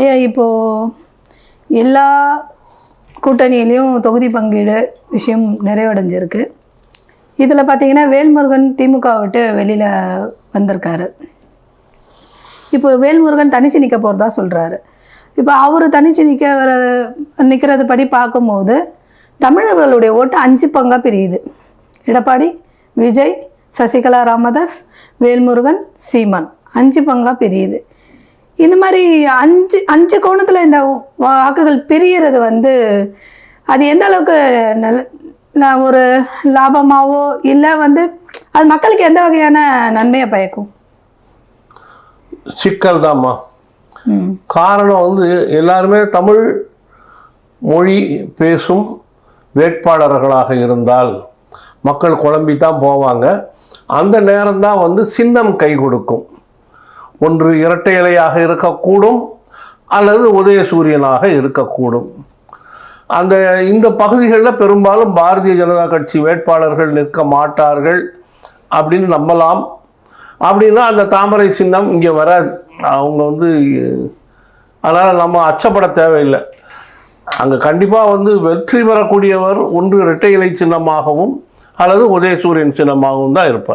ஐயா, இப்போது எல்லா கூட்டணியிலையும் தொகுதி பங்கீடு விஷயம் நிறைவடைஞ்சிருக்கு. இதில் பார்த்திங்கன்னா வேல்முருகன் திமுக விட்டு வெளியில் வந்திருக்காரு. இப்போ வேல்முருகன் தனிச்சு நிற்க போகிறதா சொல்கிறாரு. இப்போ அவர் தனிச்சு நிற்கிறது படி பார்க்கும்போது தமிழர்களுடைய ஓட்டு 5 பங்காக பிரியுது. எடப்பாடி, விஜய், சசிகலா ராமதாஸ், வேல்முருகன், சீமான் 5 பங்காக பிரியுது. இந்த மாதிரி அஞ்சு கோணத்தில் இந்த வாக்குகள் பிரிகிறது அது எந்த அளவுக்கு ஒரு லாபமாகவோ இல்லை அது மக்களுக்கு எந்த வகையான நன்மையை பயக்கும்? சிக்கல் தான்மா. காரணம் எல்லாருமே தமிழ் மொழி பேசும் வேட்பாளர்களாக இருந்தால் மக்கள் குழம்பி தான் போவாங்க. அந்த நேரம்தான் சின்னம் கை கொடுக்கும். ஒன்று இரட்டை இலையாக இருக்கக்கூடும், அல்லது உதயசூரியனாக இருக்கக்கூடும். இந்த பகுதிகளில் பெரும்பாலும் பாரதிய ஜனதா கட்சி வேட்பாளர்கள் நிற்க மாட்டார்கள் அப்படின்னு நம்பலாம். அப்படின்னா அந்த தாமரை சின்னம் இங்கே வராது. அவங்க அதனால் நம்ம அச்சப்பட தேவையில்லை. அங்கே கண்டிப்பாக வெற்றி பெறக்கூடியவர் ஒன்று இரட்டை இலை சின்னமாகவும் அல்லது உதயசூரியன் சின்னமாகவும் தான் இருப்பார்.